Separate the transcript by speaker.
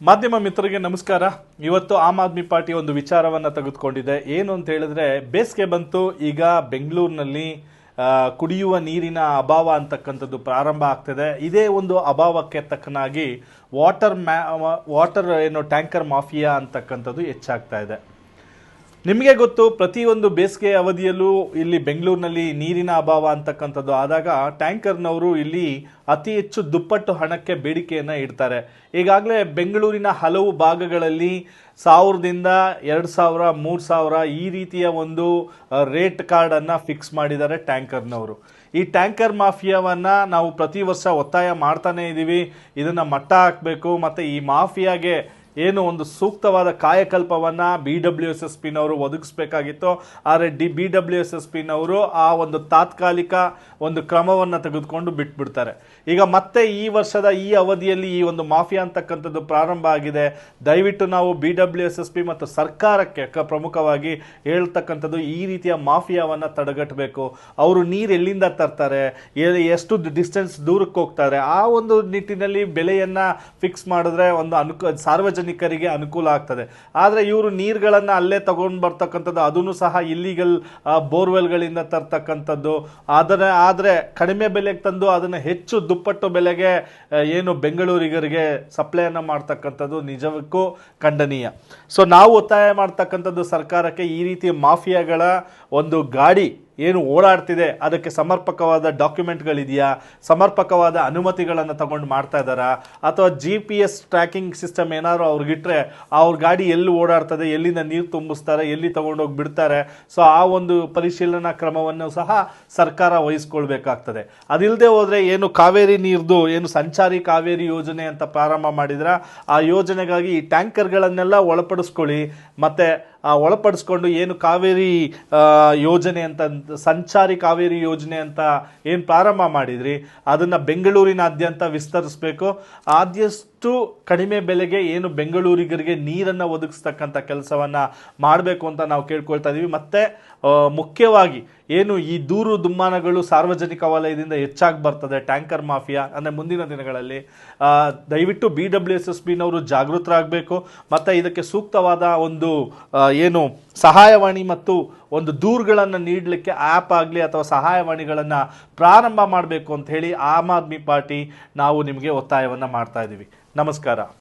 Speaker 1: ಮಾಧ್ಯಮ ಮಿತ್ರರಿಗೆ ನಮಸ್ಕಾರ. ಇವತ್ತು ಆಮ್ ಆದ್ಮಿ ಪಾರ್ಟಿ ಒಂದು ವಿಚಾರವನ್ನು ತೆಗೆದುಕೊಂಡಿದೆ. ಏನು ಅಂತ ಹೇಳಿದ್ರೆ, ಬೇಸಿಗೆ ಬಂತು, ಈಗ ಬೆಂಗಳೂರಿನಲ್ಲಿ ಕುಡಿಯುವ ನೀರಿನ ಅಭಾವ ಅಂತಕ್ಕಂಥದ್ದು ಪ್ರಾರಂಭ ಆಗ್ತಿದೆ. ಇದೇ ಒಂದು ಅಭಾವಕ್ಕೆ ತಕ್ಕನಾಗಿ ವಾಟರ್ ಟ್ಯಾಂಕರ್ ಮಾಫಿಯಾ ಅಂತಕ್ಕಂಥದ್ದು ಹೆಚ್ಚಾಗ್ತಾ ಇದೆ. ನಿಮಗೆ ಗೊತ್ತು, ಪ್ರತಿಯೊಂದು ಬೇಸಿಗೆ ಅವಧಿಯಲ್ಲೂ ಇಲ್ಲಿ ಬೆಂಗಳೂರಿನಲ್ಲಿ ನೀರಿನ ಅಭಾವ ಅಂತಕ್ಕಂಥದ್ದು ಆದಾಗ ಟ್ಯಾಂಕರ್ನವರು ಇಲ್ಲಿ ಅತಿ ಹೆಚ್ಚು ದುಪ್ಪಟ್ಟು ಹಣಕ್ಕೆ ಬೇಡಿಕೆಯನ್ನು ಇಡ್ತಾರೆ. ಈಗಾಗಲೇ ಬೆಂಗಳೂರಿನ ಹಲವು ಭಾಗಗಳಲ್ಲಿ 1000ದಿಂದ 2000, 3000 ಈ ರೀತಿಯ ಒಂದು ರೇಟ್ ಕಾರ್ಡನ್ನು ಫಿಕ್ಸ್ ಮಾಡಿದ್ದಾರೆ ಟ್ಯಾಂಕರ್ನವರು. ಈ ಟ್ಯಾಂಕರ್ ಮಾಫಿಯಾವನ್ನು ನಾವು ಪ್ರತಿ ವರ್ಷ ಒತ್ತಾಯ ಮಾಡ್ತಾನೆ ಇದ್ದೀವಿ. ಇದನ್ನು ಮಟ್ಟ ಹಾಕಬೇಕು ಮತ್ತು ಈ ಮಾಫಿಯಾಗೆ ಏನು ಒಂದು ಸೂಕ್ತವಾದ ಕಾಯಕಲ್ಪವನ್ನು BWSSPನವರು ಒದಗಿಸ್ಬೇಕಾಗಿತ್ತು. ಆದರೆ BWSSPನವರು ಆ ಒಂದು ತಾತ್ಕಾಲಿಕ ಒಂದು ಕ್ರಮವನ್ನು ತೆಗೆದುಕೊಂಡು ಬಿಟ್ಬಿಡ್ತಾರೆ. ಈಗ ಮತ್ತೆ ಈ ವರ್ಷದ ಈ ಅವಧಿಯಲ್ಲಿ ಈ ಒಂದು ಮಾಫಿಯಾ ಅಂತಕ್ಕಂಥದ್ದು ಪ್ರಾರಂಭ ಆಗಿದೆ. ದಯವಿಟ್ಟು ನಾವು BWSSP ಮತ್ತು ಸರ್ಕಾರಕ್ಕೆ ಪ್ರಮುಖವಾಗಿ ಹೇಳ್ತಕ್ಕಂಥದ್ದು, ಈ ರೀತಿಯ ಮಾಫಿಯಾವನ್ನು ತಡೆಗಟ್ಟಬೇಕು. ಅವರು ನೀರು ಎಲ್ಲಿಂದ ತರ್ತಾರೆ, ಎಷ್ಟು ಡಿಸ್ಟೆನ್ಸ್ ದೂರಕ್ಕೆ ಹೋಗ್ತಾರೆ, ಆ ಒಂದು ನಿಟ್ಟಿನಲ್ಲಿ ಬೆಲೆಯನ್ನು ಫಿಕ್ಸ್ ಮಾಡಿದ್ರೆ ಒಂದು ಸಾರ್ವಜನಿಕರಿಗೆ ಅನುಕೂಲ ಆಗ್ತದೆ. ಆದರೆ ಇವರು ನೀರುಗಳನ್ನು ಅಲ್ಲೇ ತಗೊಂಡು ಬರ್ತಕ್ಕಂಥದ್ದು, ಅದನ್ನು ಸಹ ಇಲ್ಲಿಗಲ್ ಬೋರ್ವೆಲ್ಗಳಿಂದ ತರ್ತಕ್ಕಂಥದ್ದು. ಆದರೆ ಕಡಿಮೆ ಬೆಲೆಗೆ ತಂದು ಅದನ್ನು ಹೆಚ್ಚು ದುಪ್ಪಟ್ಟು ಬೆಲೆಗೆ ಏನು ಬೆಂಗಳೂರಿಗರಿಗೆ ಸಪ್ಲೈಯನ್ನು ಮಾಡ್ತಕ್ಕಂಥದ್ದು ನಿಜಕ್ಕೂ ಖಂಡನೀಯ. ಸೊ ನಾವು ಒತ್ತಾಯ ಮಾಡ್ತಕ್ಕಂಥದ್ದು ಸರ್ಕಾರಕ್ಕೆ, ಈ ರೀತಿಯ ಮಾಫಿಯಾಗಳ ಒಂದು ಗಾಡಿ ಏನು ಓಡಾಡ್ತಿದೆ ಅದಕ್ಕೆ ಸಮರ್ಪಕವಾದ ಡಾಕ್ಯುಮೆಂಟ್ಗಳಿದೆಯಾ, ಸಮರ್ಪಕವಾದ ಅನುಮತಿಗಳನ್ನು ತಗೊಂಡು ಮಾಡ್ತಾ ಇದ್ದಾರಾ, ಅಥವಾ GPS ಟ್ರ್ಯಾಕಿಂಗ್ ಸಿಸ್ಟಮ್ ಏನಾದ್ರು ಅವ್ರಿಗಿಟ್ರೆ ಅವ್ರ ಗಾಡಿ ಎಲ್ಲಿ ಓಡಾಡ್ತದೆ, ಎಲ್ಲಿಂದ ನೀರು ತುಂಬಿಸ್ತಾರೆ, ಎಲ್ಲಿ ತಗೊಂಡೋಗಿ ಬಿಡ್ತಾರೆ. ಸೊ ಆ ಒಂದು ಪರಿಶೀಲನಾ ಕ್ರಮವನ್ನು ಸಹ ಸರ್ಕಾರ ವಹಿಸ್ಕೊಳ್ಬೇಕಾಗ್ತದೆ. ಅದಿಲ್ಲದೆ ಹೋದರೆ ಏನು ಕಾವೇರಿ ನೀರ್ದು ಏನು ಸಂಚಾರಿ ಕಾವೇರಿ ಯೋಜನೆ ಅಂತ ಪ್ರಾರಂಭ ಮಾಡಿದ್ರ, ಆ ಯೋಜನೆಗಾಗಿ ಈ ಟ್ಯಾಂಕರ್ಗಳನ್ನೆಲ್ಲ ಒಳಪಡಿಸ್ಕೊಳ್ಳಿ. ಮತ್ತು ಒಳಪಡಿಸ್ಕೊಂಡು ಏನು ಕಾವೇರಿ ಯೋಜನೆ ಅಂತ, ಸಂಚಾರಿ ಕಾವೇರಿ ಯೋಜನೆ ಅಂತ ಏನು ಪ್ರಾರಂಭ ಮಾಡಿದ್ರಿ, ಅದನ್ನು ಬೆಂಗಳೂರಿನಾದ್ಯಂತ ವಿಸ್ತರಿಸಬೇಕು. ಆದಷ್ಟು ಕಡಿಮೆ ಬೆಲೆಗೆ ಏನು ಬೆಂಗಳೂರಿಗರಿಗೆ ನೀರನ್ನು ಒದಗಿಸ್ತಕ್ಕಂಥ ಕೆಲಸವನ್ನು ಮಾಡಬೇಕು ಅಂತ ನಾವು ಕೇಳ್ಕೊಳ್ತಾ ಇದ್ದೀವಿ. ಮತ್ತು ಮುಖ್ಯವಾಗಿ ಏನು ಈ ದೂರು ದುಮ್ಮಾನಗಳು ಸಾರ್ವಜನಿಕ ವಲಯದಿಂದ ಹೆಚ್ಚಾಗಿ ಬರ್ತದೆ, ಟ್ಯಾಂಕರ್ ಮಾಫಿಯಾ ಅಂದರೆ ಮುಂದಿನ ದಿನಗಳಲ್ಲಿ ದಯವಿಟ್ಟು BWSSPನವರು ಜಾಗೃತರಾಗಬೇಕು. ಮತ್ತು ಇದಕ್ಕೆ ಸೂಕ್ತವಾದ ಒಂದು ಏನು ಸಹಾಯವಾಣಿ ಮತ್ತು ಒಂದು ದೂರುಗಳನ್ನು ನೀಡಲಿಕ್ಕೆ ಆ್ಯಪ್ ಆಗಲಿ ಅಥವಾ ಸಹಾಯವಾಣಿಗಳನ್ನು ಪ್ರಾರಂಭ ಮಾಡಬೇಕು ಅಂತ ಹೇಳಿ ಆಮ್ ಆದ್ಮಿ ಪಾರ್ಟಿ ನಾವು ನಿಮಗೆ ಒತ್ತಾಯವನ್ನು ಮಾಡ್ತಾ ಇದ್ದೀವಿ. ನಮಸ್ಕಾರ.